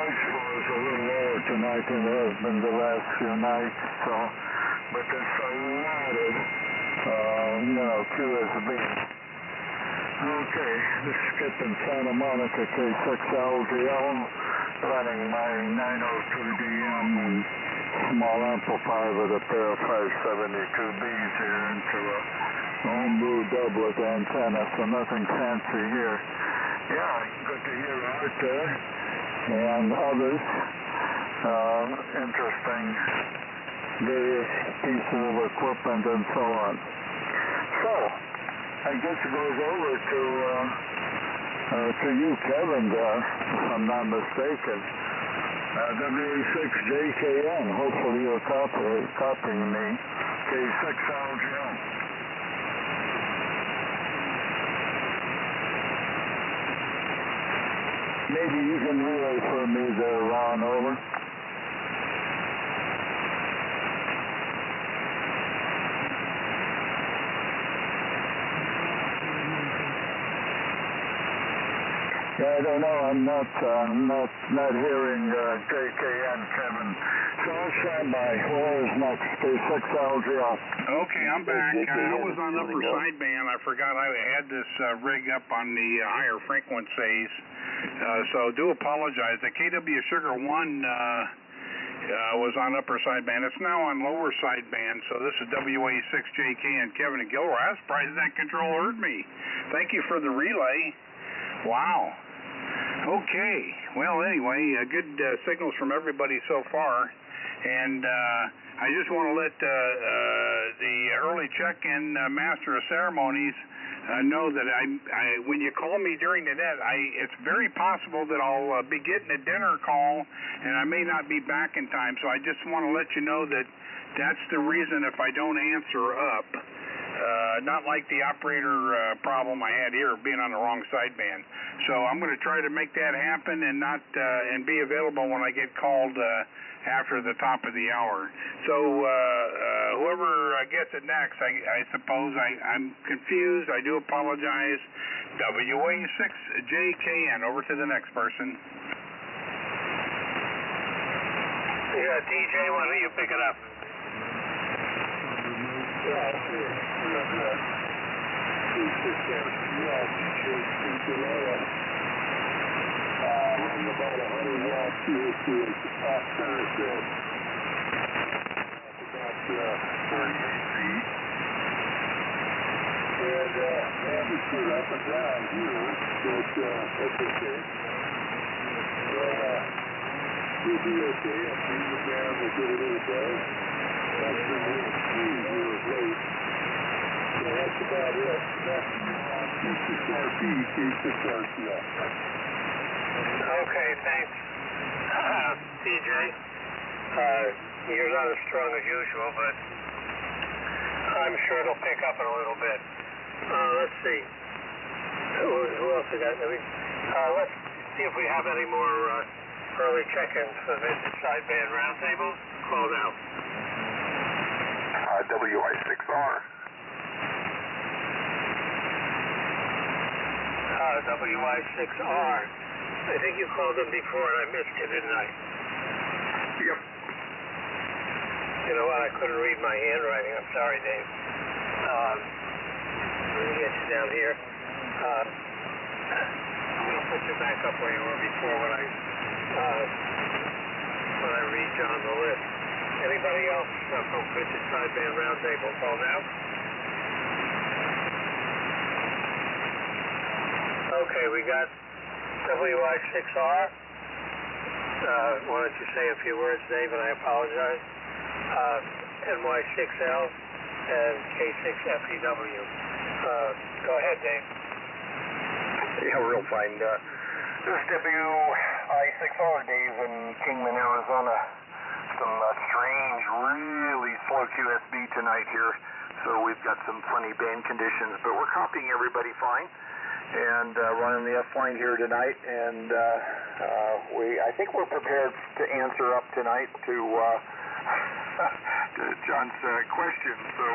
noise floor is a little lower tonight than it has been the last few nights, so, but it's a loaded, QSB. Okay, this is Skip in Santa Monica, K6LGL, running my 902DM and small amplifier with a pair of 572Bs here into a homebrew doublet antenna, so nothing fancy here. Yeah, good to hear Art there and others. Interesting various pieces of equipment and so on. So, I guess it goes over to you, Kevin, there, if I'm not mistaken. W6JKN, hopefully you're copying me. K6LGL. Maybe you can relay for me there, Ron, over. Yeah, I don't know. I'm not hearing JKN, Kevin. So I'll stand by. Where is next? K6LGL. Okay, I'm back. I was on upper sideband. I forgot I had this rig up on the higher frequencies. So do apologize. The KW Sugar 1 was on upper sideband. It's now on lower sideband. So this is WA6JK and Kevin and Gilroy. I was surprised that control heard me. Thank you for the relay. Wow. Okay. Well, anyway, good signals from everybody so far. And I just want to let the early check-in master of ceremonies know that when you call me during the net, it's very possible that I'll be getting a dinner call, and I may not be back in time. So I just want to let you know that that's the reason if I don't answer up. Not like the operator problem I had here, being on the wrong sideband. So I'm going to try to make that happen and not and be available when I get called after the top of the hour. So whoever gets it next, I suppose I'm confused. I do apologize. WA6JKN. Over to the next person. Yeah, DJ, why don't you pick it up? Yeah, sure. I'm about 100 watts here to the top center set. About 38 feet. And I have to shoot up and down here, but that's okay. We'll be okay. I'll bring it down a little bit. That's a little squeeze here of late. So that's about it. That's K6RP, K6RCL. Okay, thanks. DJ, you're not as strong as usual, but I'm sure it'll pick up in a little bit. Let's see. Who else we got? Let's see if we have any more early check-ins for the sideband roundtable. Call now. WI6R. WI6R. I think you called them before and I missed you, didn't I? Yep. You know what? I couldn't read my handwriting. I'm sorry, Dave. Let me get you down here. I'm going to put you back up where you were before when I read you on the list. Anybody else from Prince's Sideband Roundtable? Call now. Okay, we got WI6R. Why don't you say a few words, Dave, and I apologize. NY6L and K6FEW. Go ahead, Dave. Yeah, real fine. This is WI6R, Dave, in Kingman, Arizona. Some strange, really slow QSB tonight here, so we've got some funny band conditions, but we're copying everybody fine, and running the S-line here tonight, and I think we're prepared to answer up tonight to John's question, so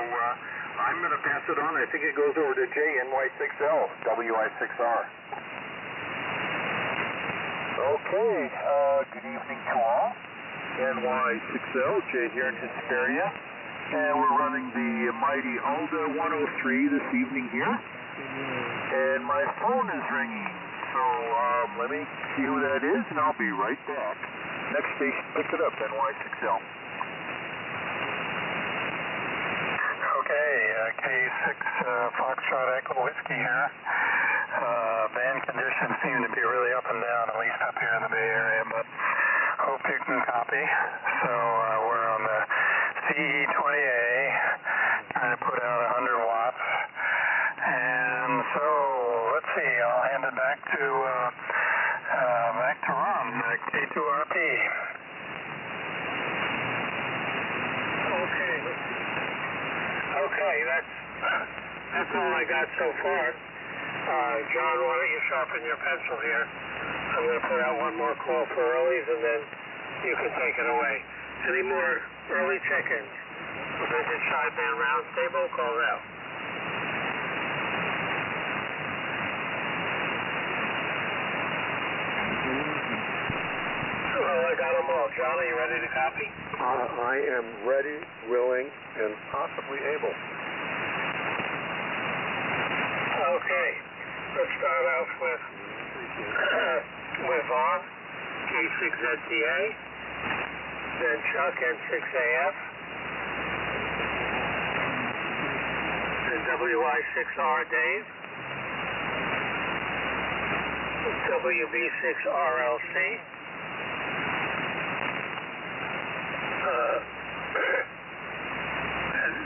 I'm going to pass it on. I think it goes over to JNY6L, WI6R. Okay, good evening to all. NY6L, Jay here in Hesperia. And we're running the mighty Alda 103 this evening here. And my phone is ringing. So let me see who that is, and I'll be right back. Next station, pick it up, NY6L. Okay, K6 Foxtrot Echo Whiskey here. Band conditions seem to be really up and down, at least up here in the Bay Area, but hope you can copy. So we're on the CE20A, trying to put out 100 watts. And so, let's see, I'll hand it back to Ron, K2RP. Okay, that's all I got so far. John, why don't you sharpen your pencil here? I'm going to put out one more call for earlies, and then you can take it away. Any more early check-ins? Prevented sideband roundtable, call out. Well, I got them all. John, are you ready to copy? I am ready, willing, and possibly able. Okay, let's start off with Vaughn, K6ZTA, then Chuck, N6AF, then WI6R Dave, WB6RLC,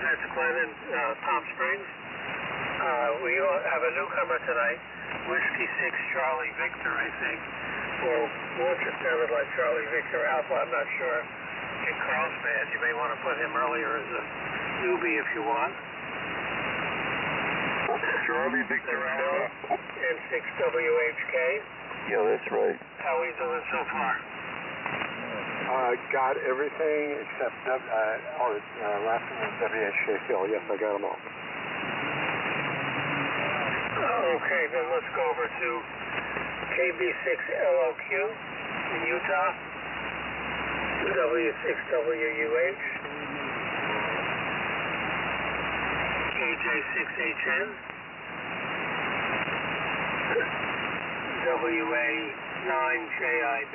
that's Glenn in Palm Springs. We have a newcomer tonight, Whiskey 6 Charlie Victor, I think. Well, once it sounded like Charlie Victor Alpha, I'm not sure. In Carlsbad, you may want to put him earlier as a newbie if you want. Charlie Victor Alpha. N6WHK. Yeah, that's right. How are we doing so far? Got everything except last one was WHK Phil. Yes, I got them all. Okay, then let's go over to KB6LOQ in Utah, W6WUH, AJ6HN, WA9JIB,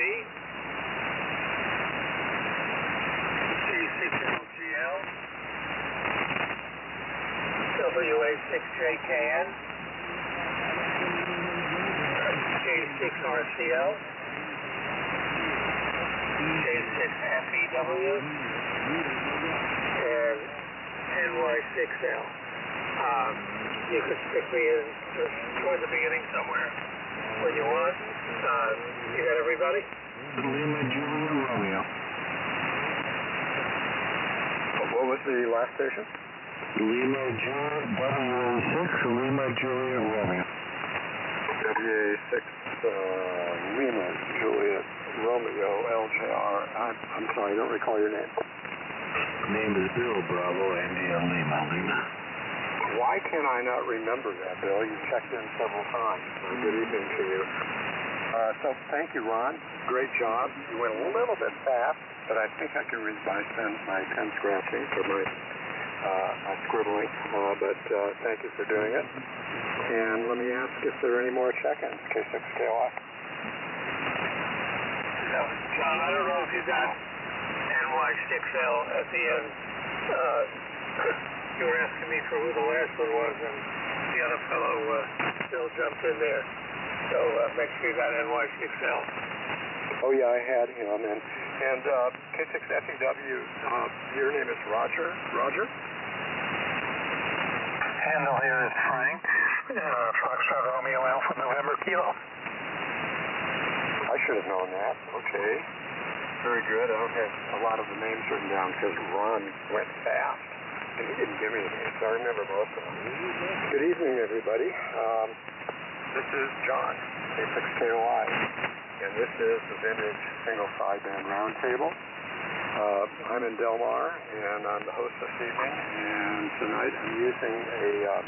J6LGL, WA6JKN, J6RCL, J6FEW, and NY6L. You could stick me in just toward the beginning somewhere when you want. You got everybody? Lima Julia Romeo. What was the last station? Lima Julia WA6 Lima Julia Romeo. WA6 Lima Juliet Romeo LJR. I'm sorry, I don't recall your name. Name is Bill Bravo India Lima. Why can I not remember that, Bill? You checked in several times. Good evening to you. So thank you, Ron. Great job. You went a little bit fast, but I think I can read my pen scratching or my scribbling. But thank you for doing it. And let me ask if there are any more check-ins. K6KOF. John, I don't know if you got NY6L at the end. You were asking me for who the last one was, and the other fellow still jumped in there. So make sure you got NY6L. Oh, yeah, I had him. And K6FEW, your name is Roger? Roger? Handle here is Frank. Foxtrot Romeo Alpha November Kilo. I should have known that. Okay. Very good. I don't have a lot of the names written down because Ron went fast. And he didn't give me the names, so I remember most of them. Good evening, everybody. This is John, K6KOI. And this is the Vintage Single Sideband Roundtable. I'm in Del Mar, and I'm the host this evening. And tonight I'm using a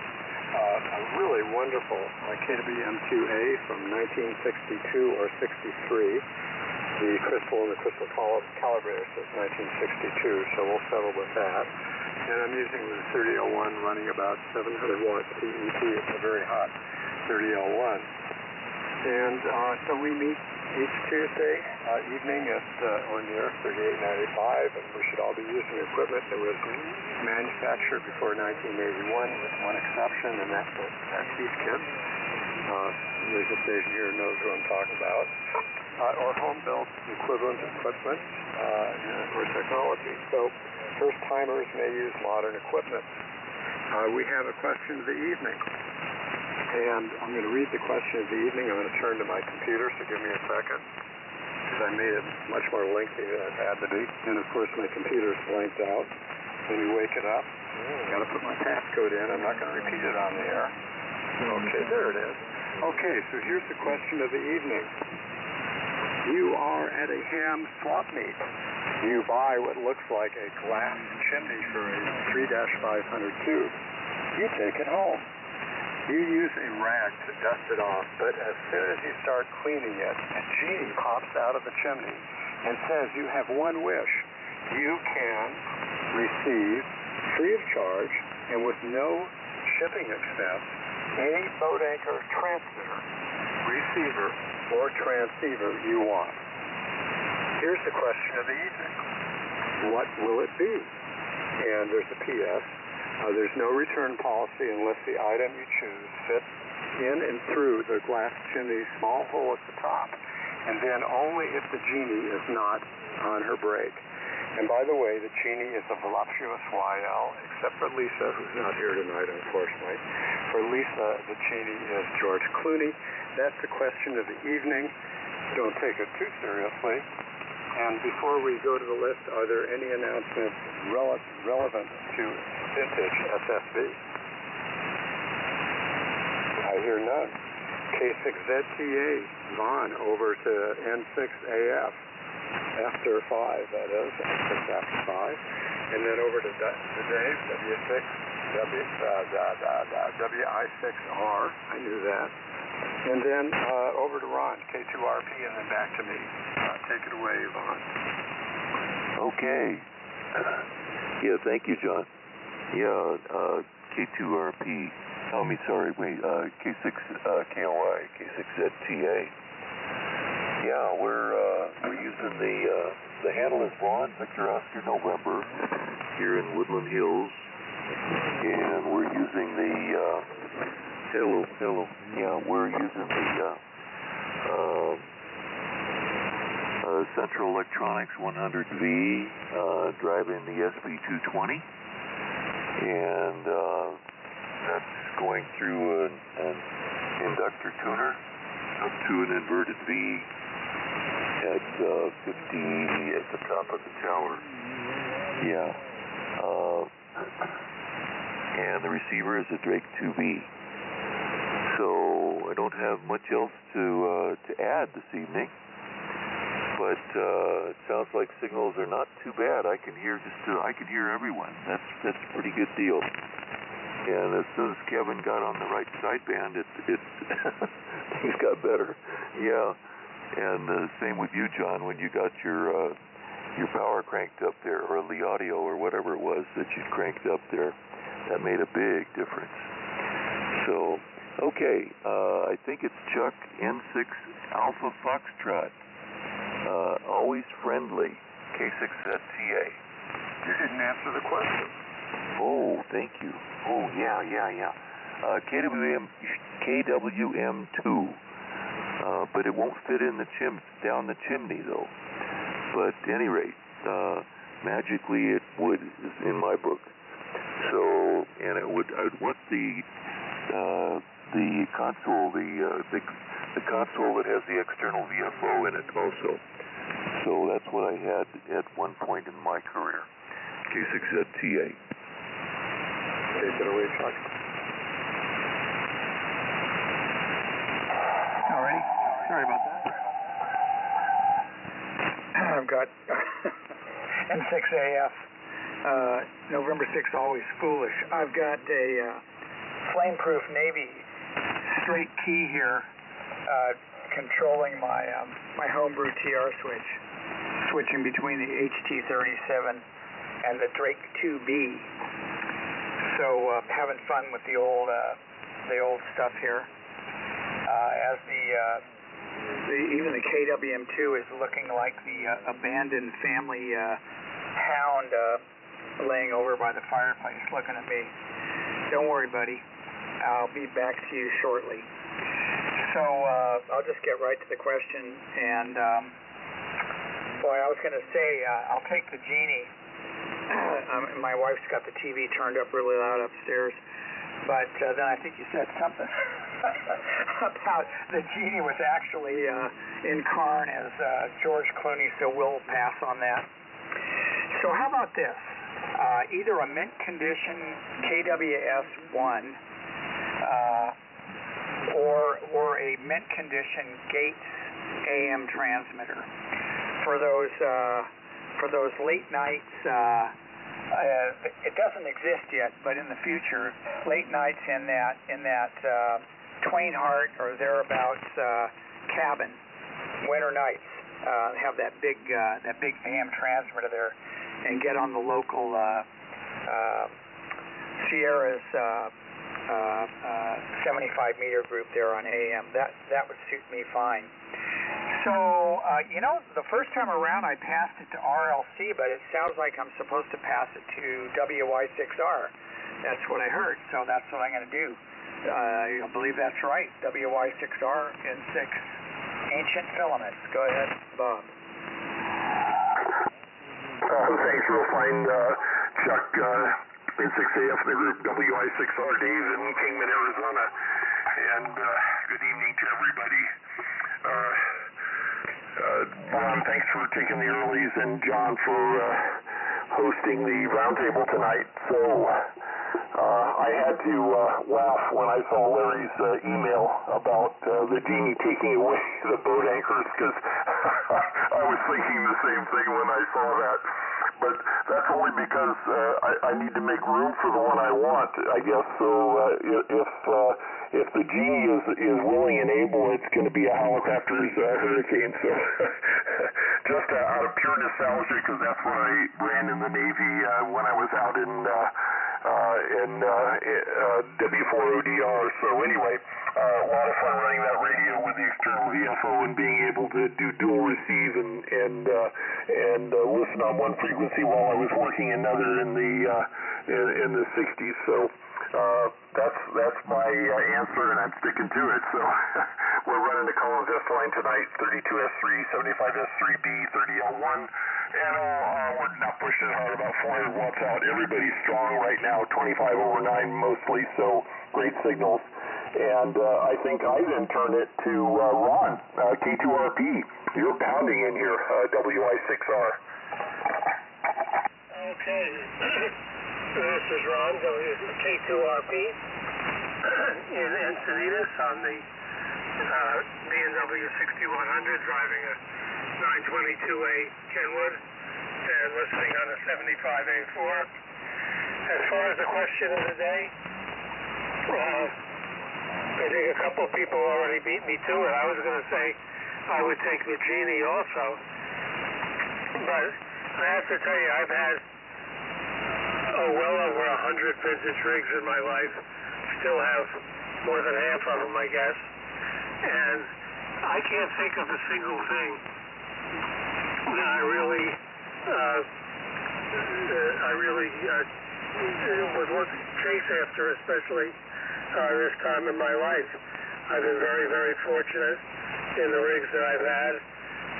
a really wonderful KWM2A from 1962 or 63. The crystal and the crystal calibrator says 1962, so we'll settle with that. And I'm using the 3001 running about 700 watts PET. It's a very hot 3001. And so we meet each Tuesday evening at or near 3895, and we should all be using equipment that was manufactured before 1981, with one exception, and that's these kids. There's a station here who knows who I'm talking about. Or home-built equivalent equipment or technology. So first-timers may use modern equipment. We have a question of the evening. And I'm going to read the question of the evening. I'm going to turn to my computer, so give me a second, because I made it much more lengthy than it had to be. And, of course, my computer's blanked out. When you wake it up, I've got to put my passcode in. I'm not going to repeat it on the air. Okay, there it is. Okay, so here's the question of the evening. You are at a ham swap meet. You buy what looks like a glass chimney for a 3-500 cube. You take it home. You use a rag to dust it off, but as soon as you start cleaning it, a genie pops out of the chimney and says you have one wish. You can receive, free of charge and with no shipping expense, any boat anchor transmitter, receiver, or transceiver you want. Here's the question of the evening. What will it be? And there's a P.S. There's no return policy unless the item you choose fits in and through the glass chimney's small hole at the top, and then only if the genie is not on her break. And by the way, the genie is a voluptuous YL, except for Lisa, who's not here tonight, unfortunately. For Lisa, the genie is George Clooney. That's the question of the evening. Don't take it too seriously. And before we go to the list, are there any announcements relevant to vintage SSB? I hear none. K6ZTA, Vaughn, over to N6AF, after 5, that is, N6 after 5. And then over to Dave, WI6R, I knew that. And then over to Ron, K2RP, and then back to me. Take it away, Vaughn. Okay. Yeah, thank you, John. Yeah, K2RP. K6 KOI, K6ZTA. Yeah, we're using the handle is Ron Victor Oscar November here in Woodland Hills, and we're using the hello. Yeah, we're using the Central Electronics 100V, driving the SB220, and that's going through an inductor tuner up to an inverted V at 50 at the top of the tower. Yeah. And the receiver is a Drake 2B. So I don't have much else to add this evening, but it sounds like signals are not too bad. I can hear everyone. That's a pretty good deal. And as soon as Kevin got on the right sideband, it things got better. Yeah. And same with you, John, when you got your power cranked up there, or the audio, or whatever it was that you cranked up there. That made a big difference. So, okay, I think it's Chuck N6 Alpha Foxtrot. Always friendly, K6ZTA. You didn't answer the question. Oh, thank you. Oh, yeah. KWM2. But it won't fit in down the chimney, though. But at any rate, magically it would, in my book. So, and I would want the console, the console that has the external VFO in it also. So that's what I had at one point in my career. K6ZTA. Take it away, Chuck. All right. Sorry about that. I've got N6AF, November 6th, always foolish. I've got a flameproof Navy straight key here, controlling my my homebrew TR switch, switching between the HT37 and the Drake 2B. So having fun with the old stuff here. As even the KWM2 is looking like the abandoned family hound laying over by the fireplace looking at me. Don't worry, buddy. I'll be back to you shortly. So I'll just get right to the question. And boy, I was going to say, I'll take the Genie. My wife's got the TV turned up really loud upstairs. But then I think you said something about the Genie was actually in Karn as George Clooney, so we'll pass on that. So how about this? Either a mint condition KWS-1 or a mint condition Gates AM transmitter for those late nights. It doesn't exist yet, but in the future, late nights in that Twain Harte or thereabouts cabin, winter nights, have that big AM transmitter there, and get on the local Sierra's 75 meter group there on AM. That would suit me fine. So, the first time around I passed it to RLC, but it sounds like I'm supposed to pass it to WY6R. That's what I heard, so that's what I'm going to do. I believe that's right, WY6R in 6 ancient filaments. Go ahead, Bob. Thanks, real fine, Chuck, in 6AF, the group WI6R, Dave in Kingman, Arizona. And good evening to everybody. Ron, thanks for taking the earlies, and John for hosting the roundtable tonight. So I had to laugh when I saw Larry's email about the Genie taking away the boat anchors, because I was thinking the same thing when I saw that. But that's only because I need to make room for the one I want, I guess. So if the Genie is willing and able, it's going to be a Helicopters Hurricane. So just out of pure nostalgia, because that's what I ran in the Navy when I was out in W4ODR. So anyway, a lot of fun running that radio with the external VFO and being able to do dual receive and listen on one frequency while I was working another in the 60s. So that's my answer, and I'm sticking to it. So we're running the Collins S line tonight, 32S3, 75S3B, 30L1, and we're not pushing it hard, about 400 watts out. Everybody's strong right now, 25/9 mostly, so great signals. And I think I then turn it to Ron, K2RP. You're pounding in here, WI6R. Okay. This is Ron, K2RP, in Encinitas on the BMW 6100, driving a 922A Kenwood and listening on a 75A4. As far as the question of the day, I think a couple of people already beat me to it. I was going to say I would take the Genie also, but I have to tell you, I've had well over 100 vintage rigs in my life. Still have more than half of them, I guess. And I can't think of a single thing that I really would want to chase after, especially this time in my life. I've been very, very fortunate in the rigs that I've had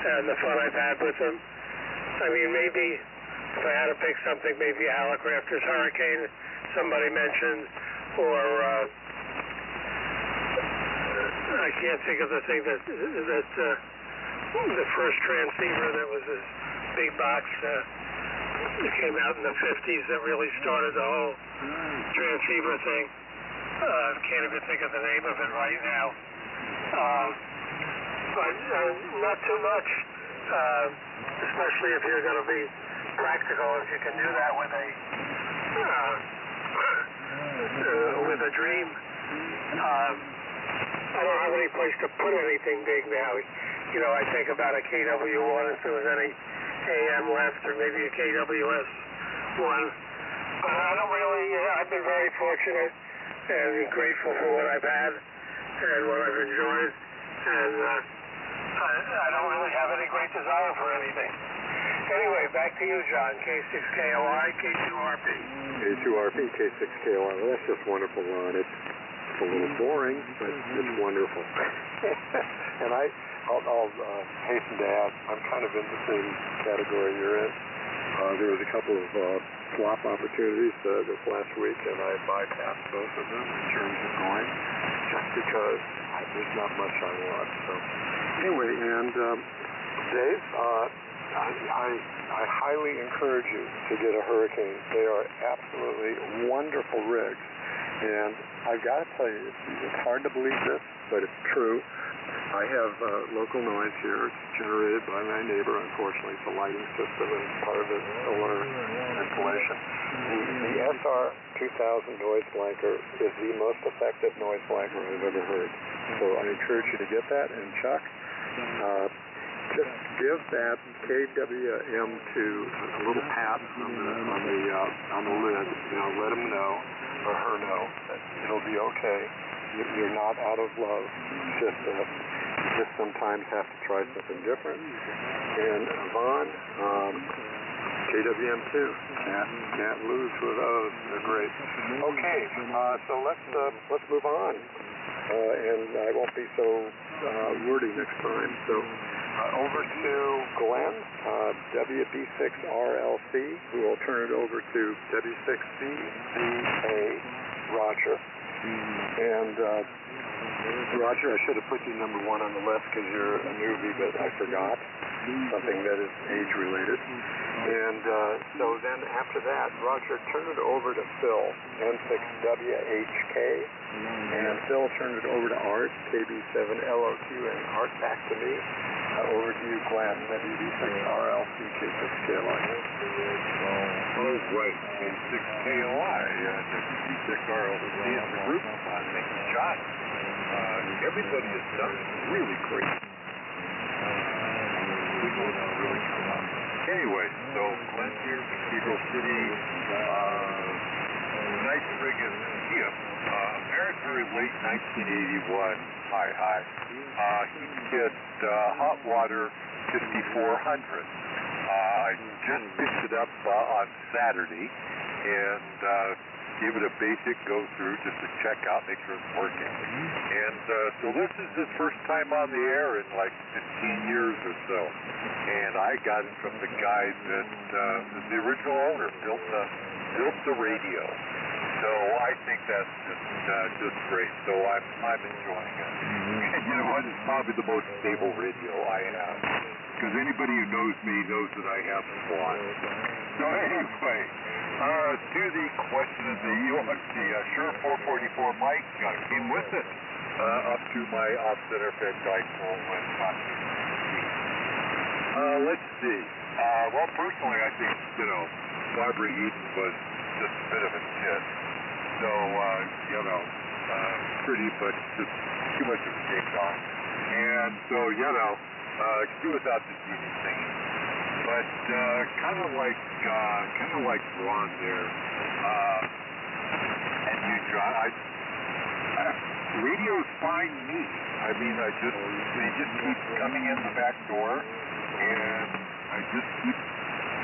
and the fun I've had with them. I mean, maybe if I had to pick something, maybe a Helicopters Hurricane somebody mentioned, or I can't think of the thing that the first transceiver that was this big box that came out in the 50s that really started the whole transceiver thing. Can't even think of the name of it right now. But not too much, especially if you're going to be practical, if you can do that with a Dream I don't have any place to put anything big now. You know, I think about a KW1 if there was any AM left, or maybe a KWS one. But I don't really, I've been very fortunate and grateful for what I've had and what I've enjoyed. And I don't really have any great desire for anything. Anyway, back to you, John. K6KOI, K2RP. K2RP, K6KOI. Well, that's just wonderful, Ron. It's a little boring, but it's wonderful. And I'll hasten to add, I'm kind of in the same category you're in. There was a couple of swap opportunities this last week, and I bypassed both of them in terms of going, just because there's not much I want. So anyway, and Dave, I highly encourage you to get a Hurricane. They are absolutely wonderful rigs. And I've got to tell you, it's hard to believe this, but it's true. I have local noise here. It's generated by my neighbor, unfortunately. It's a lighting system, and part of it is solar insulation. The SR2000 noise blanker is the most effective noise blanker I've ever heard. So I encourage you to get that. And Chuck, just give that KWM2 a little pat on the lid. Let him know, or her know, that it'll be okay. You're not out of love. Just sometimes have to try something different. And Vaughn, KWM2, can't lose with those. They're great. Okay, so let's move on. And I won't be so wordy next time. So over to Glenn, WB6RLC, who will turn it over to W6CBA Roger. And Roger, I should have put you number one on the list because you're a newbie, but I forgot. Something that is age-related. And so then after that, Roger, turn it over to Phil, N6WHK. And Phil turned it over to Art, KB7LOQ, and Art back to me. Over to you, Glenn, WB6RLC, K6KOI. All right, K6KOI, WB6RLC is the group. Thank you, John. Everybody has done really great. Anyway, so Glenn here, Cathedral City, nice rig in Museum. Very late 1981, high. He hit hot water 5400. I just picked it up on Saturday and gave it a basic go through just to check out, make sure it's working. And so this is his first time on the air in like 15 years or so. And I got it from the guy that was the original owner, built the radio. So I think that's just great. So I'm enjoying it. And you know what? It's probably the most stable radio I have. Because anybody who knows me knows that I have one. So anyway, to the question of the Shure 444 mic came with it up to my off-center fed dipole when let's see. Well, personally, I think, Barbara Eden was just a bit of a tit. So, pretty, but just too much of a take-on. And so, could do without the TV singing. But kind of like Ron there, and you, John. Radio's fine me. I mean, they just keep coming in the back door, and I just keep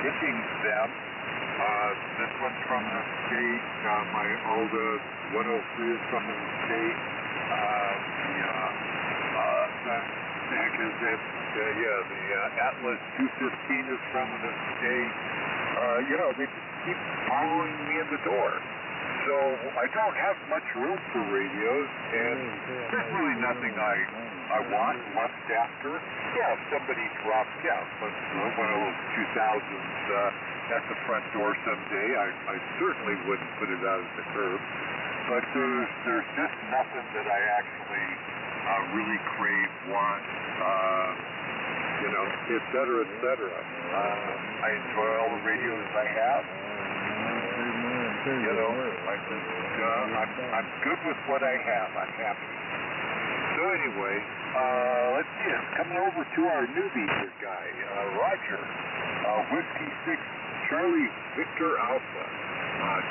hitting them. This one's from the state. My Alda 103 is from the state. The Atlas 215 is from the state. They just keep following me in the door. So I don't have much room for radios, and there's really nothing I want left after. Yeah, if somebody dropped, one of those 2000s at the front door someday, I certainly wouldn't put it out at the curb. But there's just nothing that I actually really crave, want, et cetera, et cetera. I enjoy all the radios I have. You know, I'm good with what I have. I'm happy. So anyway, let's see. It's coming over to our newbie here guy, Roger. Whiskey 6 Charlie Victor Alpha.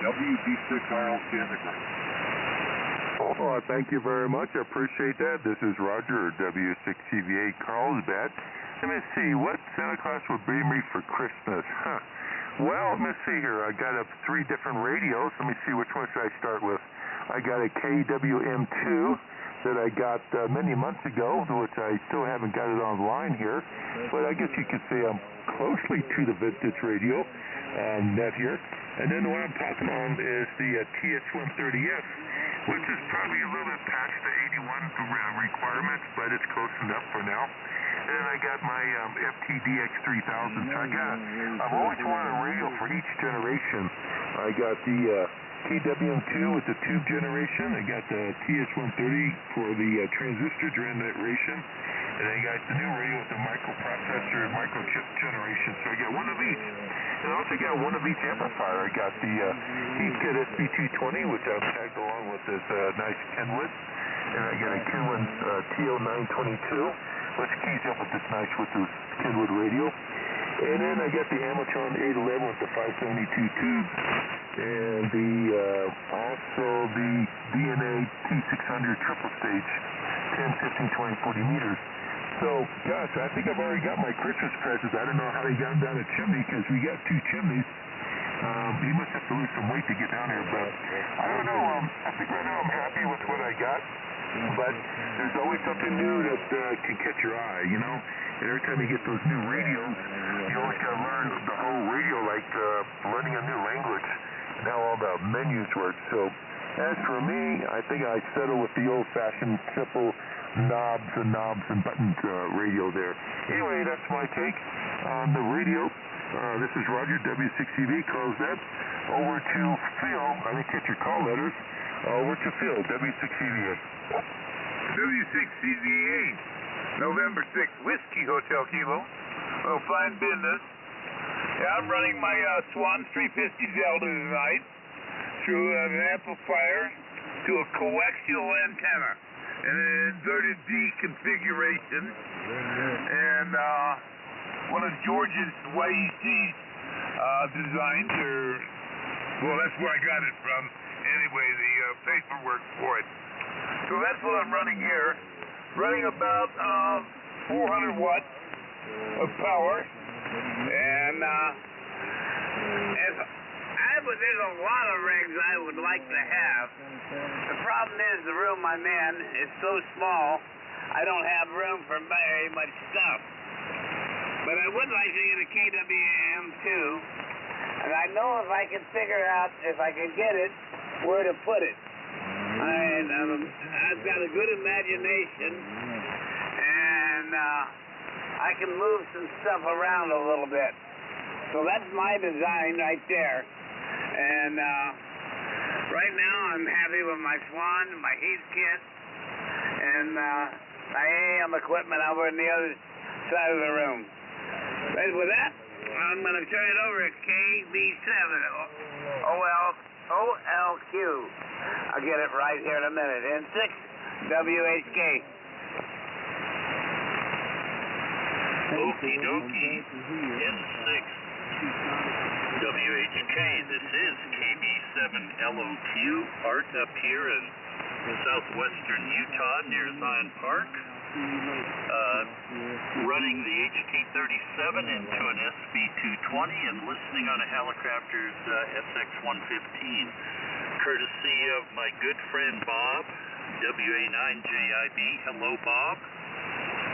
WB6RL Canada. Oh, thank you very much. I appreciate that. This is Roger, W6TVA Carlsbad. Let me see, what Santa Claus would bring me for Christmas? Well, let me see here. I got 3 different radios. Let me see, which one should I start with? I got a KWM2 that I got many months ago, which I still haven't got it online here. But I guess you could say I'm closely to the vintage radio net here. And then the one I'm talking on is the TS130F, which is probably a little bit past the 81 requirements, but it's close enough for now. And then I got my FTDX3000. So I've always wanted a radio for each generation. I got the KWM2 with the tube generation. I got the TS130 for the transistor generation. And I got the new radio with the microprocessor and microchip generation. So I got one of each. And I also got one of each amplifier. I got the Heathkit SB220, which I've tagged along with this nice Kenwood. And I got a Kenwood TO922, which keys up with this nice with this Kenwood radio. And then I got the Amatron 811 with the 572 tube. And also the DNA T600 triple stage, 10, 15, 20, 40 meters. So, gosh, I think I've already got my Christmas presents. I don't know how he got them down the chimney, because we got 2 chimneys. He must have to lose some weight to get down there, but I don't know. I think right now I'm happy with what I got, but there's always something new that can catch your eye, you know? And every time you get those new radios, you always got to learn the whole radio, like learning a new language, and how all the menus work. So, as for me, I think I settle with the old-fashioned, simple knobs and buttons radio there. Anyway, that's my take on the radio. This is Roger, W6TV, calls that. Over to Phil. I didn't catch your call letters. Over to Phil, W6TVA. W6CVA, November 6th, Whiskey Hotel Kilo. Oh, fine business. Yeah, I'm running my Swan 350 Zelda tonight through an amplifier to a coaxial antenna in an inverted D configuration. And one of George's YEC designs, well, that's where I got it from. Anyway, the paperwork for it. So that's what I'm running here. Running about 400 watts of power. And there's a lot of rigs I would like to have. The problem is the room I'm in is so small, I don't have room for very much stuff. But I would like to get a KWM2, and I know if I can figure out, if I can get it, where to put it. I've got a good imagination, and I can move some stuff around a little bit. So that's my design right there. And right now I'm happy with my Swan, my Heathkit, and my AM equipment over in the other side of the room. But with that, I'm going to turn it over to KB7 OLQ. I'll get it right here in a minute. N6 WHK. Okie dokie. N6 WHK. This is KB7LOQ. Art up here in southwestern Utah near Zion Park. Running the HT37 into an SB220 and listening on a Helicopter's SX115, courtesy of my good friend Bob, WA9JIB. Hello, Bob.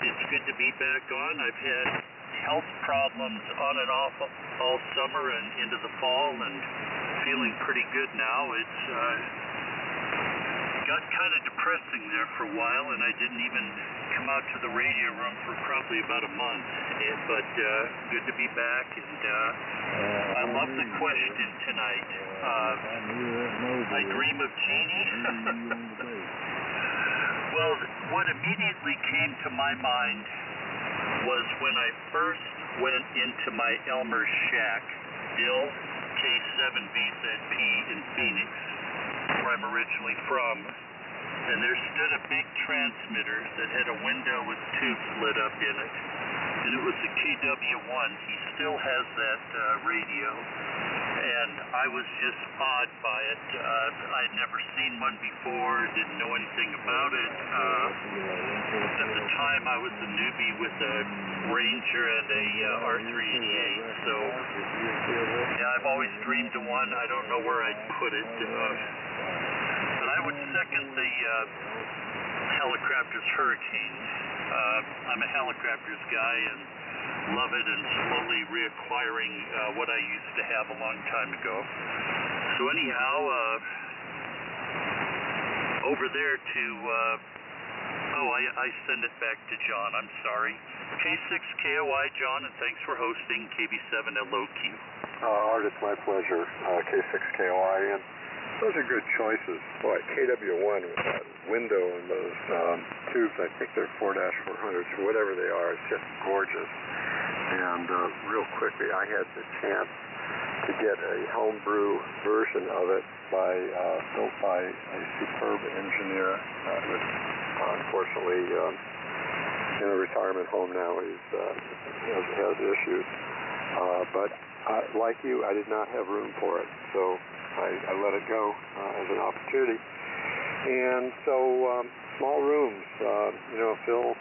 It's good to be back on. I've had health problems on and off all summer and into the fall, and feeling pretty good now. It's got kind of depressing there for a while, and I didn't even come out to the radio room for probably about a month. But good to be back, and I love the question tonight. I dream of Jeannie. Well, what immediately came to my mind was when I first went into my Elmer's shack. Dill, K7VZP in Phoenix, where I'm originally from, and there stood a big transmitter that had a window with tubes lit up in it, and it was a KW1. He still has that radio, and I was just awed by it. I'd never seen one before, didn't know anything about it. At the time, I was a newbie with a Ranger and a R388, so yeah, I've always dreamed of one. I don't know where I'd put it, but I would second the Helicopters Hurricane. I'm a Helicopters guy and love it, and slowly reacquiring what I used to have a long time ago. So anyhow, over there to, I send it back to John, I'm sorry. K6KOI, John, and thanks for hosting KB7LOQ. Art, it's my pleasure, K6KOI, and those are good choices. Boy, KW1 with that window and those tubes, I think they're 4-400s, or whatever they are, it's just gorgeous. And real quickly, I had the chance to get a homebrew version of it built by a superb engineer who's unfortunately in a retirement home now. He has issues. But like you, I did not have room for it, so I let it go as an opportunity. And so small rooms, Phil,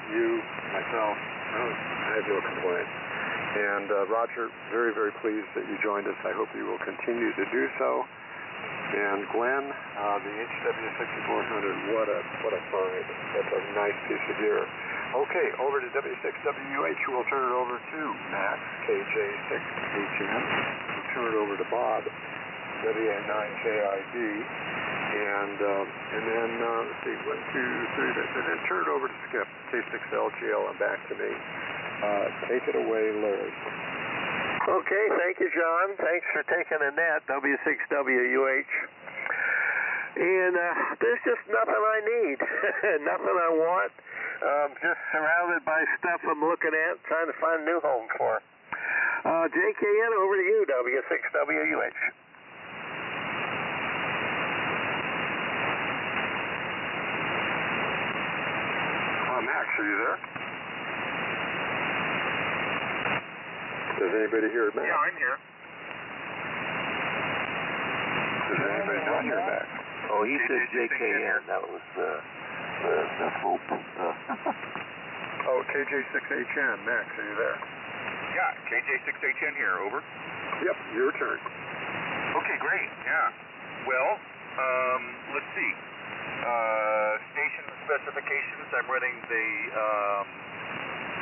you, myself, I have no complaints. And Roger, very, very pleased that you joined us. I hope you will continue to do so. And Glenn, the HW6400, what a find. That's a nice piece of gear. Okay, over to W6WUH. We'll turn it over to Max, KJ6HM. We'll turn it over to Bob, WA9KID. And then, let's see, 1, 2, 3, and then turn it over to Skip, K6LGL, and back to me. Take it away, Larry. Okay, thank you, John. Thanks for taking a net, W6WUH. And there's just nothing I need, nothing I want. Just surrounded by stuff I'm looking at, trying to find a new home for. JKN, over to you, W6WUH. Max, are you there? Does anybody hear Max? Yeah, I'm here. Does anybody not hear Max? Oh, he said JKN. That was the hope. Oh, KJ6HN. Max, are you there? Yeah, KJ6HN here, over. Yep, your turn. Okay, great, yeah. Well, let's see. Station specifications, I'm running the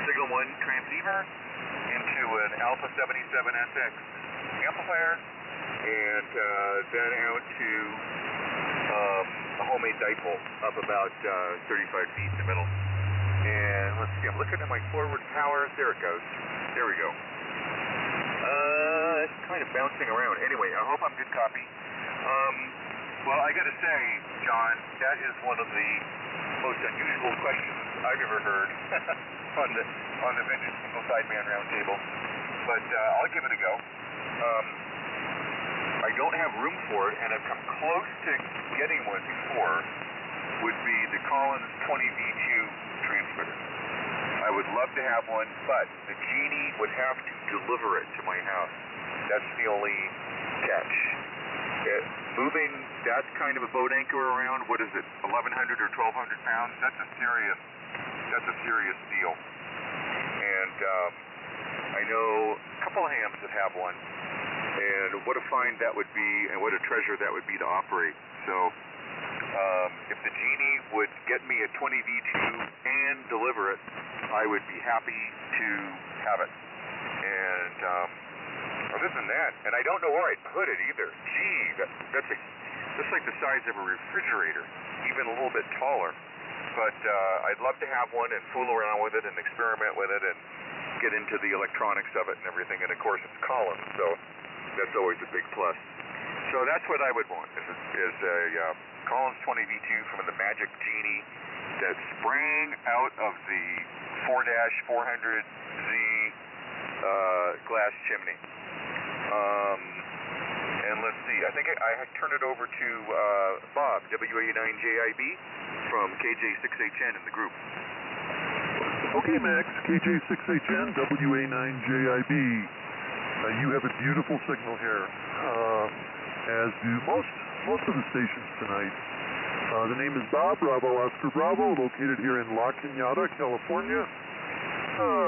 Signal 1 transceiver into an Alpha 77SX amplifier, and then out to a homemade dipole up about 35 feet in the middle. And let's see, I'm looking at my forward power. There it goes. There we go. It's kind of bouncing around. Anyway, I hope I'm good copy. Well, I got to say, John, that is one of the most unusual questions I've ever heard on the vintage single sideband roundtable. But I'll give it a go. I don't have room for it, and I've come close to getting one before. Would be the Collins 20V2 transmitter. I would love to have one, but the genie would have to deliver it to my house. That's the only catch. Moving that kind of a boat anchor around, what is it, 1,100 or 1,200 pounds? That's a serious deal. And I know a couple of hams that have one, and what a find that would be, and what a treasure that would be to operate. So if the genie would get me a 20V2 and deliver it, I would be happy to have it. And other than that, and I don't know where I'd put it either. Gee, that's like the size of a refrigerator, even a little bit taller. But I'd love to have one and fool around with it and experiment with it and get into the electronics of it and everything. And of course, it's Collins, so that's always a big plus. So that's what I would want, is a Collins 20V2 from the Magic Genie that sprang out of the 4-400Z glass chimney. And let's see, I think I turn it over to Bob, WA9JIB, from KJ6HN in the group. Okay, Max, KJ6HN, WA9JIB. You have a beautiful signal here, as do most of the stations tonight. The name is Bob, Bravo Oscar Bravo, located here in La Cañada, California.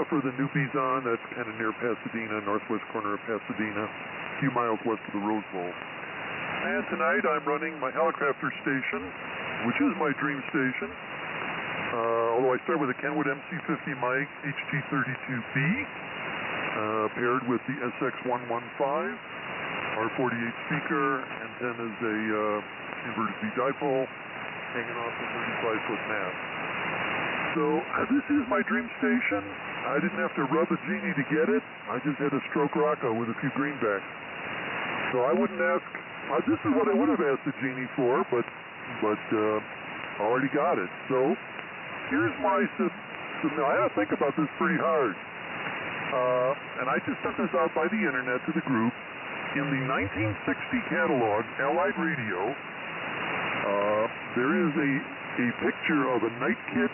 For the newbies on, that's kind of near Pasadena, northwest corner of Pasadena, a few miles west of the Rose Bowl. And tonight I'm running my helicopter station, which is my dream station. Although I start with a Kenwood MC50 mic HT32B, paired with the SX115, R48 speaker, antennas a inverted V dipole, hanging off the 35-foot mast. So this is my dream station. I didn't have to rub a genie to get it. I just had a stroke rocko with a few greenbacks. So I wouldn't ask. This is what I would have asked the genie for, but already got it. So here's my submit. I had to think about this pretty hard, and I just sent this out by the internet to the group. In the 1960 catalog, Allied Radio, there is a picture of a Night Kit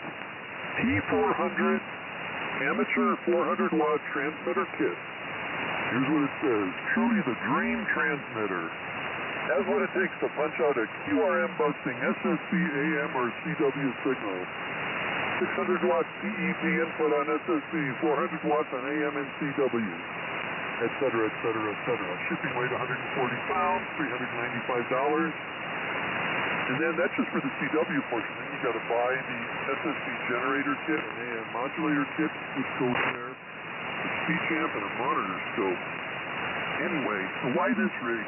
T400 amateur 400-watt transmitter kit. Here's what it says. Truly the dream transmitter. Has what it takes to punch out a QRM busting SSB AM or CW signal. 600-watt CEP input on SSB, 400 watts on AM and CW, etc., etc., etc. Shipping weight 140 pounds, $395. And then that's just for the CW portion. Then you got to buy the SSB generator kit, an AM modulator kit, which goes there, a speech amp, and a monitor scope. Anyway, so why this rig?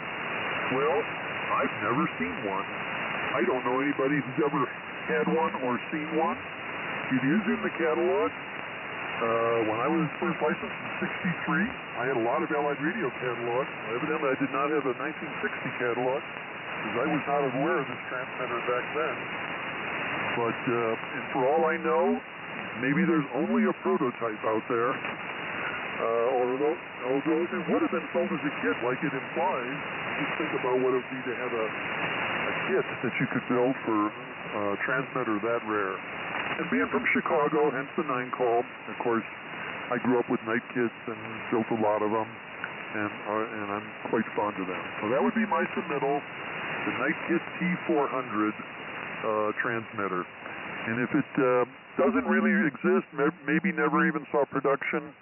Well, I've never seen one. I don't know anybody who's ever had one or seen one. It is in the catalog. When I was first licensed in '63, I had a lot of Allied Radio catalog. Evidently, I did not have a 1960 catalog, because I was not aware of this transmitter back then. But, and for all I know, maybe there's only a prototype out there. Although it would have been sold as a kit, like it implies. Just think about what it would be to have a kit that you could build for a transmitter that rare. And being from Chicago, hence the 9 call. Of course, I grew up with Night Kits and built a lot of them, and I'm quite fond of them. So that would be my submittal, the Night Kit T400 transmitter. And if it doesn't really exist, maybe never even saw production,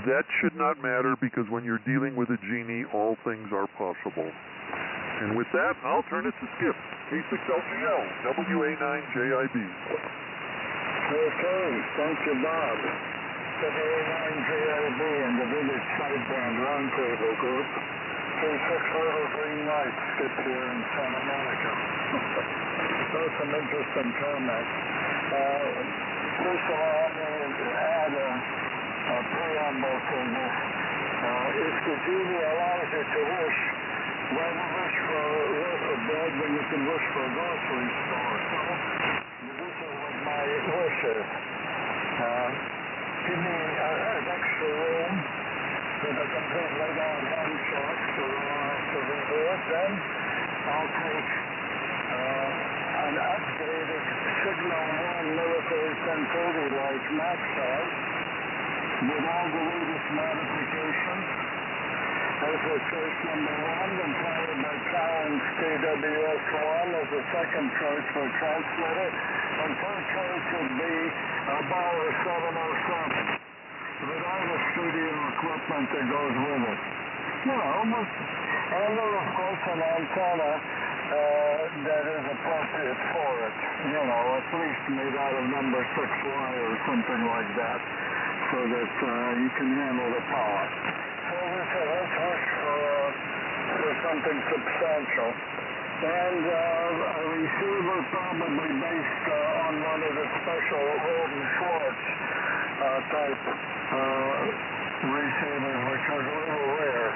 that should not matter, because when you're dealing with a genie, all things are possible. And with that, I'll turn it to Skip, K6LGL, WA9JIB. Okay, thank you, Bob. WA9JIB and the Village Sideband Roundtable Group. K6 Little Green Light, Skip here in Santa Monica. So some interesting comments. First of all, I'm going to add a preamble to this. If the genie allows you to wish, why not wish for a loaf of bread when you can wish for a grocery store? So, this is what my wish is. Give me an extra room so that I can put lay down hand shots so I don't have to redo it. Then I'll take an upgraded Signal 1 military 1030 like Max has, with all the latest modifications. As a choice number 1, and followed by Challenge KWS-1 as a second choice for a transmitter, and third choice would be a Bauer 707, with all the studio equipment that goes with it. You know, and then of course an antenna that is appropriate for it. You know, at least made out of number 6Y or something like that, so that you can handle the power. So let's wish for something substantial. And a receiver probably based on one of the special Holden Schwartz type receivers, which are a little rare.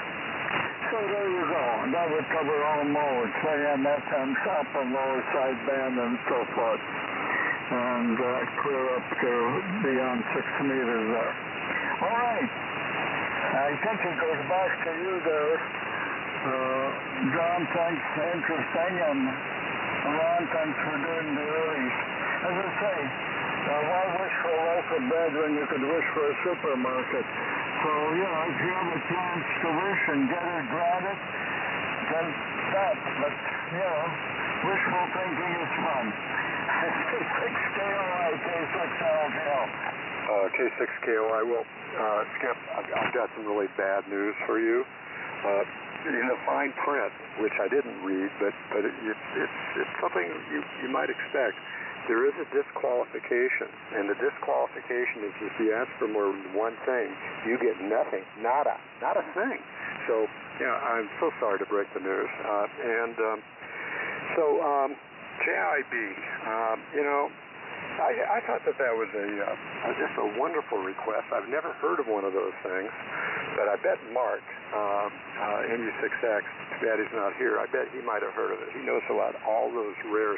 So there you go. That would cover all modes, AM, FM, up and lower sideband and so forth. And clear up to beyond 6 meters there. All right. I think it goes back to you there, John, thanks. Interesting. And Ron, thanks for doing the earlies. As I say, why wish for a loaf of bread when you could wish for a supermarket? So, if you have a chance to wish and get it granted, then that. But, wishful thinking is fun. K6KOI, K6LGL. K6KOI. Well, Skip, I've got some really bad news for you. In the fine print, which I didn't read, but it's something you might expect. There is a disqualification, and the disqualification is if you ask for more than one thing, you get nothing, not a thing. So, I'm so sorry to break the news. JIB, I thought that was just a wonderful request. I've never heard of one of those things, but I bet Mark, MU6X, too bad he's not here, I bet he might have heard of it. He knows about all those rare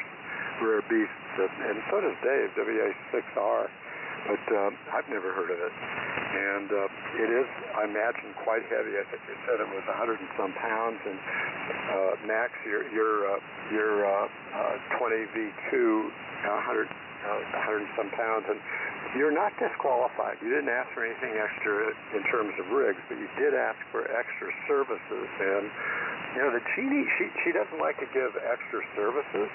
beasts, and so does Dave, WA6R, but I've never heard of it. And it is, I imagine, quite heavy. I think you said it was 100 and some pounds, and Max, your 20V2, 100 and some pounds, and you're not disqualified. You didn't ask for anything extra in terms of rigs, but you did ask for extra services. And the Genie, she doesn't like to give extra services,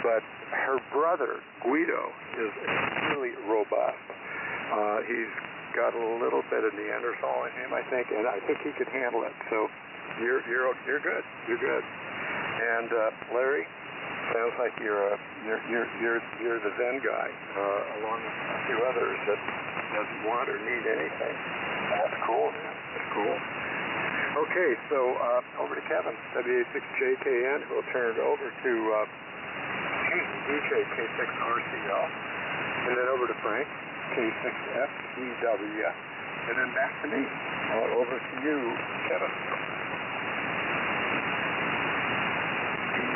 but her brother Guido is really robust. He's got a little bit of Neanderthal in him, I think, and I think he could handle it. So you're good. You're good. And Larry, sounds like you're the Zen guy, along with a few others that doesn't want or need anything. That's cool, man. That's cool. Okay, so over to Kevin, WA6JKN, who will turn it over to DJ K6RCL, and then over to Frank, K6FEW, and then back to me. Over to you, Kevin.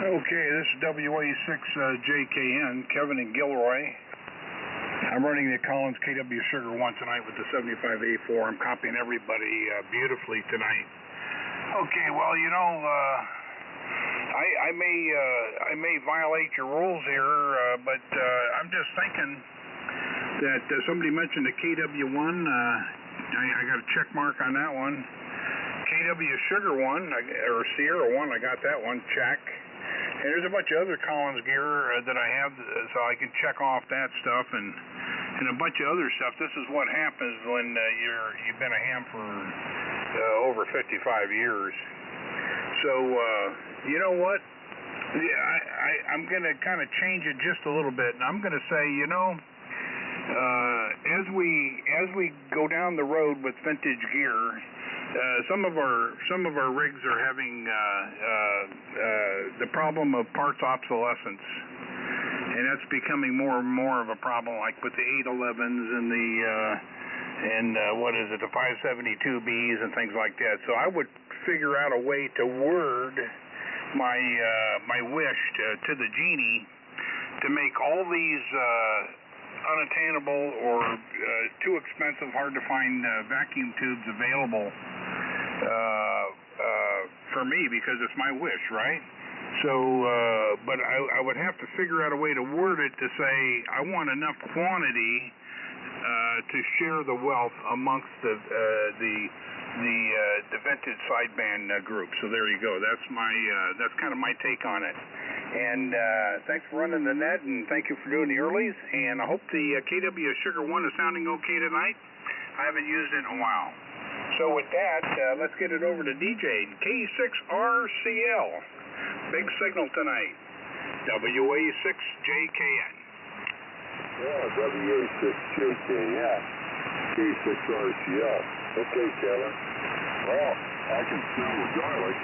Okay, this is WA6JKN, Kevin and Gilroy. I'm running the Collins KW Sugar 1 tonight with the 75A4. I'm copying everybody beautifully tonight. Okay, well, I may violate your rules here, but I'm just thinking that somebody mentioned the KW1. I got a check mark on that one. KW Sugar 1, or Sierra 1, I got that one, check. And there's a bunch of other Collins gear that I have, so I can check off that stuff and a bunch of other stuff. This is what happens when you've been a ham for over 55 years. So you know what? I'm going to kind of change it just a little bit, and I'm going to say, as we go down the road with vintage gear, some of our rigs are having the problem of parts obsolescence, and that's becoming more and more of a problem, like with the 811s and the 572Bs and things like that. So I would figure out a way to word my wish to the Genie to make all these unattainable or too expensive, hard to find vacuum tubes available for me, because it's my wish, right? So, but I would have to figure out a way to word it to say I want enough quantity to share the wealth amongst the vintage sideband group. So there you go. That's kind of my take on it. And thanks for running the net, and thank you for doing the earlies. And I hope the KW Sugar 1 is sounding okay tonight. I haven't used it in a while. So with that, let's get it over to DJ K6RCL. Big signal tonight. WA6JKN. Yeah, WA6JKN. K6RCL. Okay, Kevin. Well, I can smell the garlic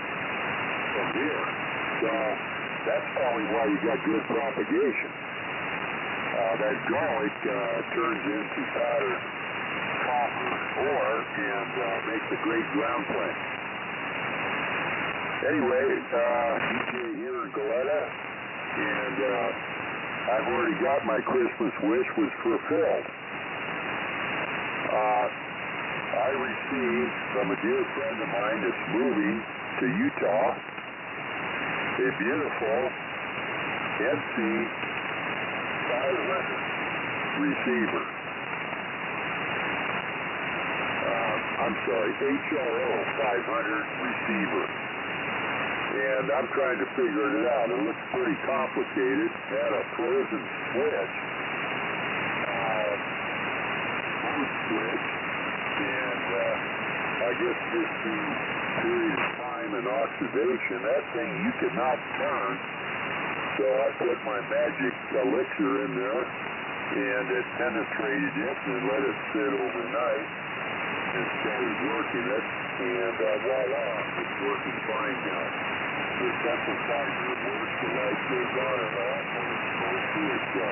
from here. So that's probably why you got good propagation. That garlic turns into powdered copper ore and makes a great ground plant. Anyway, DJ here in Goleta, and I've already got my Christmas wish was fulfilled. I received from a dear friend of mine that's moving to to Utah, a beautiful NC 500 receiver. HRO 500 receiver. And I'm trying to figure it out. It looks pretty complicated. Had a frozen switch. Switch. And I guess just through period of time and oxidation, that thing you cannot turn. So I put my magic elixir in there, and it penetrated it and let it sit overnight and started working it, and voila, it's working fine now. The central timer works, the light goes on and off when it's supposed to.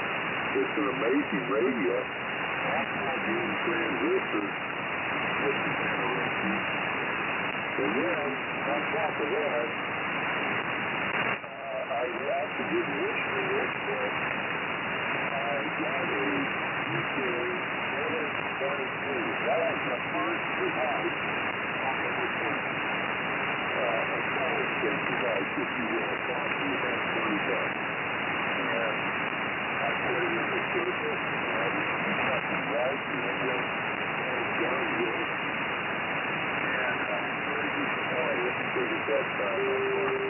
It's an amazing radio. I plug in transistors, which is interesting. And then, on top of that, I also didn't wish for this, but I got a UK 722. That was the first device I ever purchased. A solid state device, if you will, cost me about $20. And I put it in the circuit, and nothing right, and it was done with. And I'm very disappointed because at that time I was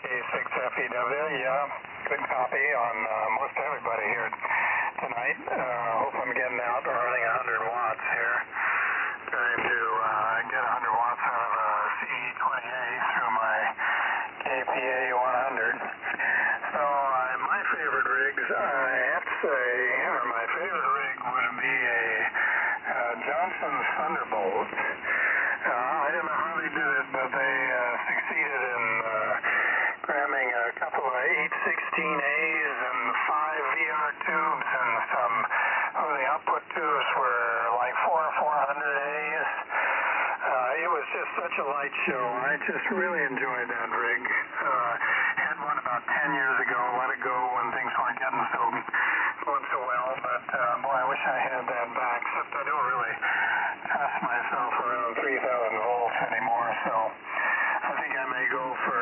K6FEW, yeah, good copy on most everybody here tonight. Hope I'm getting out running 100 watts here. Trying to get 100 watts out of a CE20A through my KPA 100. So my favorite rigs, I have to say, or my favorite rig would be a Johnson's Thunderbolt. I don't know how they did it, but they succeeded in cramming a couple of 816As and 5 VR tubes and some of the output tubes were like 400As. It was just such a light show. I just really enjoyed that rig. Had one about 10 years ago, let it go when things weren't going so well, but boy, I wish I had that back, except I don't really test myself around 3,000 volts anymore, so I think I may go for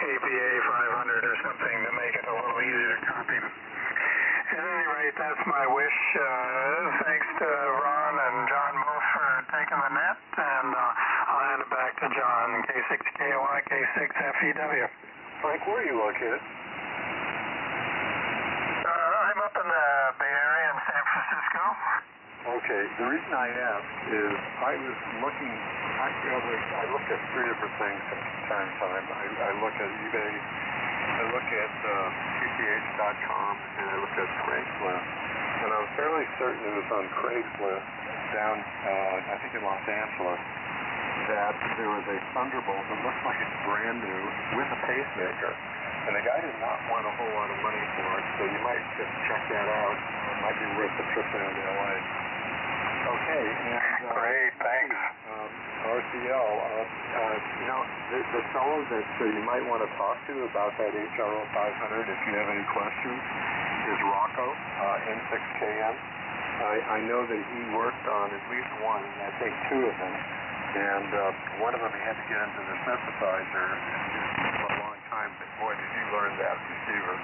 KPA 500 or something to make it a little easier to copy. At any rate, that's my wish. Thanks to Ron and John both for taking the net, and I'll hand it back to John, K6KOI, K6FEW. Frank, where are you located? I'm up in the Bay Area in San Francisco. Okay, the reason I asked is I was looking, I look at 3 different things at the same time. I look at eBay, I look at PPH.com, and I look at Craigslist. And I was fairly certain it was on Craigslist down, I think in Los Angeles, that there was a Thunderbolt that looked like it's brand new with a pacemaker. And the guy did not want a whole lot of money for it, so you might just check that out. It might be worth the trip down to LA. Okay, and great, thanks. RCL, the fellow that you might want to talk to about that HRO 500, if you have any questions, is Rocco, N6KM. I know that he worked on at least one, and I think 2 of them. And one of them he had to get into the synthesizer for a long time, but boy, did you learn that receiver.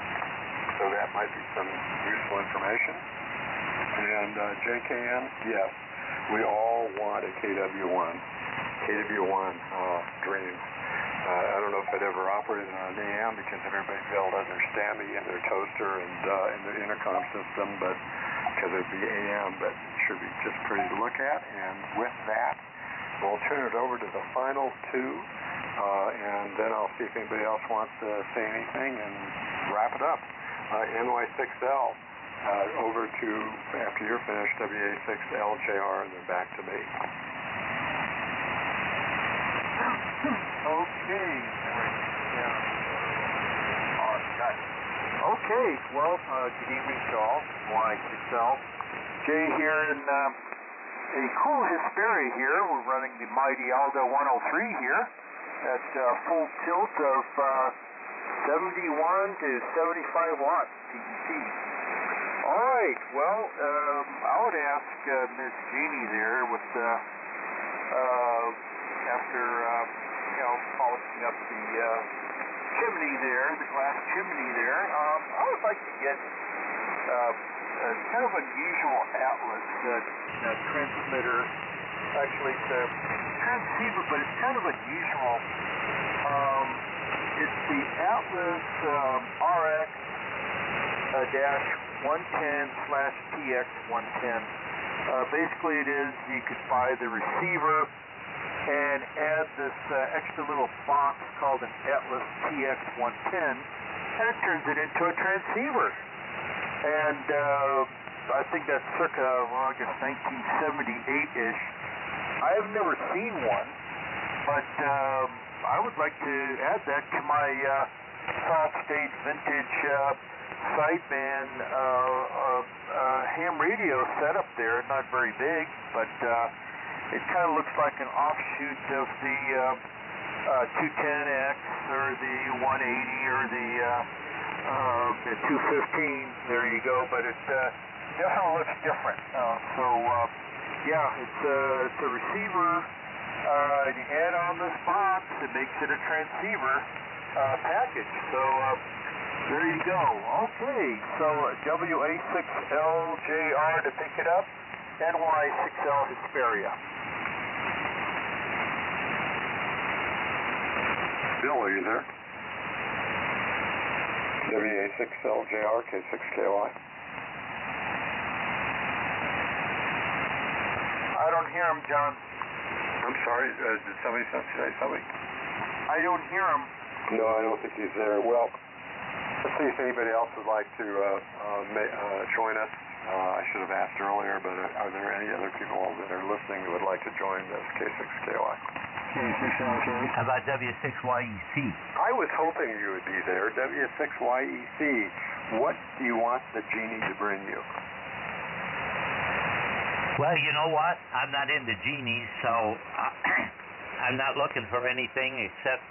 So that might be some useful information. And JKN, yes, we all want a KW1. KW1 Dream. I don't know if I'd ever operated on an AM because everybody'd be able to understand me in their toaster and in their intercom system, but because it'd be AM, but it should be just pretty to look at. And with that, we'll turn it over to the final two, and then I'll see if anybody else wants to say anything and wrap it up. NY6L, over to, after you're finished, WA6LJR, and then back to me. Okay. Okay, well, good evening to all. NY6L. Jay here in a cool Hesperia here. We're running the mighty Aldo 103 here at full tilt of 71 to 75 watts DC. All right, well, I would ask Ms. Jeannie there with after polishing up the chimney there, the glass chimney there, I would like to get a kind of unusual Atlas transmitter. Actually, it's a transceiver, but it's kind of unusual. It's the Atlas RX -110/TX110. Basically, it is you could buy the receiver and add this extra little box called an Atlas TX110, and it turns it into a transceiver. And I think that's circa, well, I guess 1978-ish. I have never seen one, but I would like to add that to my solid-state vintage sideband ham radio setup there. Not very big, but it kind of looks like an offshoot of the 210X or the 180 or the 215. There you go. But it definitely looks different. Yeah, it's a receiver. You add on this box, it makes it a transceiver package. So there you go. Okay, so WA6LJR to pick it up. NY6L Hesperia. Bill, are you there? WA6LJR, K6KY. I don't hear him, John. I'm sorry, did somebody say something? I don't hear him. No, I don't think he's there. Well, let's see if anybody else would like to join us. I should have asked earlier, but are there any other people that are listening who would like to join this K6KY? How about W6YEC? I was hoping you would be there. W6YEC. What do you want the genie to bring you? Well, you know what? I'm not into genies, so I'm not looking for anything except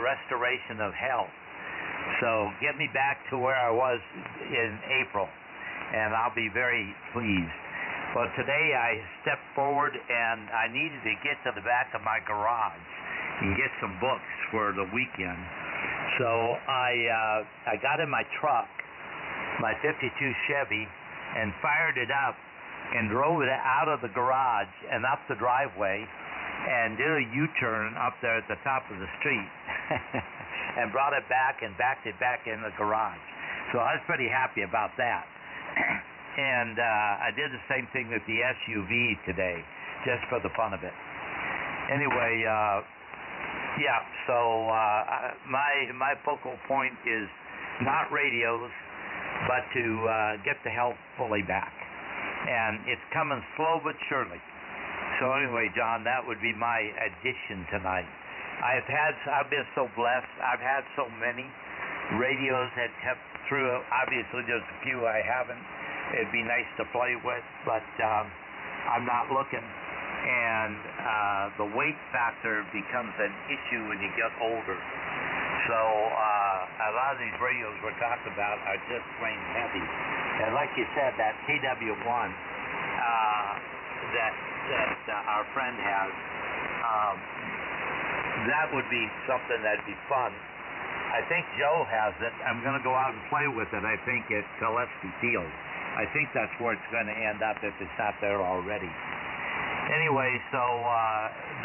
restoration of health. So get me back to where I was in April, and I'll be very pleased. But today I stepped forward and I needed to get to the back of my garage and get some books for the weekend. So I got in my truck, my 52 Chevy, and fired it up and drove it out of the garage and up the driveway and did a U-turn up there at the top of the street and brought it back and backed it back in the garage. So I was pretty happy about that. And I did the same thing with the SUV today, just for the fun of it. Anyway, yeah, so my focal point is not radios, but to get the health fully back. And it's coming slow but surely. So anyway, John, that would be my addition tonight. I've been so blessed. I've had so many radios that kept through. Obviously, there's a few I haven't. It'd be nice to play with, but I'm not looking. And the weight factor becomes an issue when you get older. So a lot of these radios we're talking about are just plain heavy. And like you said, that KW1 that our friend has, that would be something that'd be fun. I think Joe has it. I'm going to go out and play with it, I think, at Gillespie Field. I think that's where it's going to end up if it's not there already. Anyway, so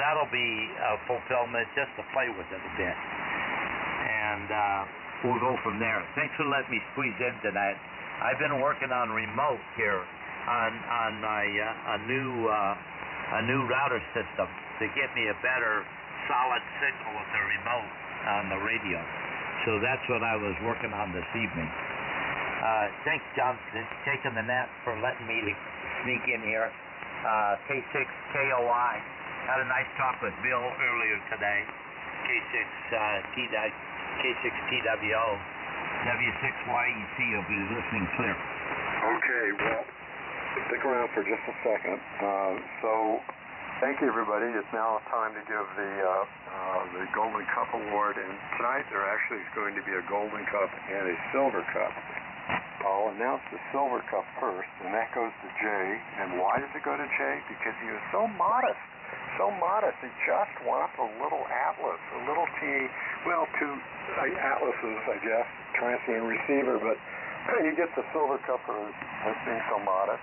that'll be a fulfillment just to play with it a bit. And we'll go from there. Thanks for letting me squeeze in tonight. I've been working on remote here on my a new router system to get me a better solid signal with the remote on the radio. So that's what I was working on this evening. Thanks, John, for taking the net, for letting me sneak in here. K6KOI. Had a nice talk with Bill earlier today. K6TWO. W6YEC will be listening clear. Okay, well, stick around for just a second. So, thank you, everybody. It's now time to give the Golden Cup Award, and tonight there actually is going to be a Golden Cup and a Silver Cup. I'll announce the Silver Cup first, and that goes to Jay. And why does it go to Jay? Because he was so modest. So modest. He just won a little Atlas, a little teeny, well, two Atlases, I guess, transmitter and receiver, but he gets the Silver Cup for being so modest.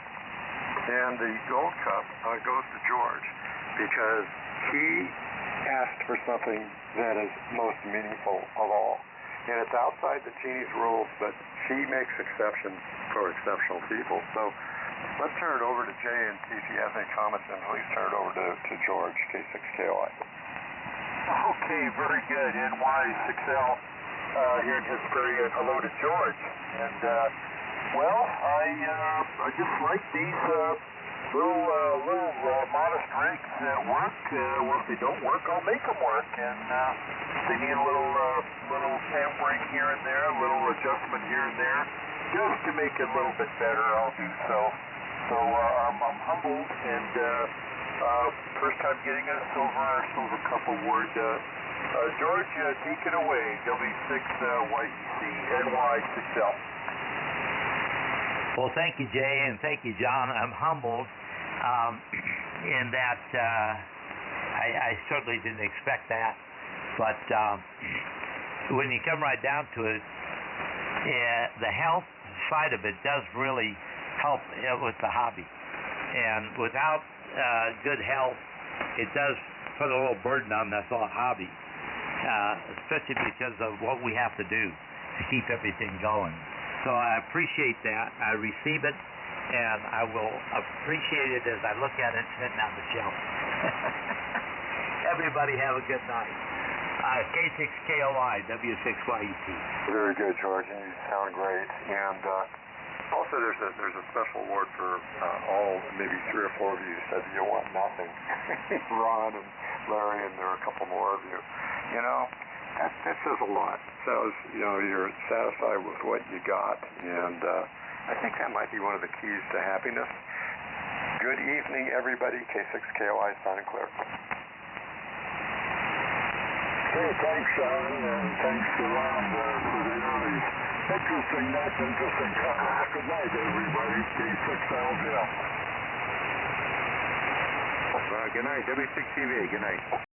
And the Gold Cup goes to George because he asked for something that is most meaningful of all. And it's outside the Genie's rules, but she makes exceptions for exceptional people. So let's turn it over to Jay and see if he has any comments, and please turn it over to George, K6KOI. Okay, very good. NY6L here just saying hello to George. And, well, I just like these little modest rigs that work. Well, if they don't work, I'll make them work. And if they need a little tampering here and there, a little adjustment here and there, just to make it a little bit better, I'll do so. So I'm humbled, and first time getting a Silver Cup Award. George, take it away. W6YEC NY6L. Well, thank you, Jay, and thank you, John. I'm humbled in that I certainly didn't expect that. But when you come right down to it, the health side of it does really help with the hobby. And without good health, it does put a little burden on this whole hobby, especially because of what we have to do to keep everything going. So I appreciate that. I receive it, and I will appreciate it as I look at it sitting on the shelf. Everybody have a good night. K6KOI, W6YET. Very good, George, and you sound great. And also, there's a special award for all, maybe 3 or 4 of you who said you want nothing. Ron and Larry, and there are a couple more of you. You know, that says a lot. So, you're satisfied with what you got, and I think that might be one of the keys to happiness. Good evening, everybody. K6KOI, signing clear. Hey, thanks, Sean, and thanks to Ron for the early interesting net, interesting. Good night, everybody. K6LJ. Good night, W6TV. Good night.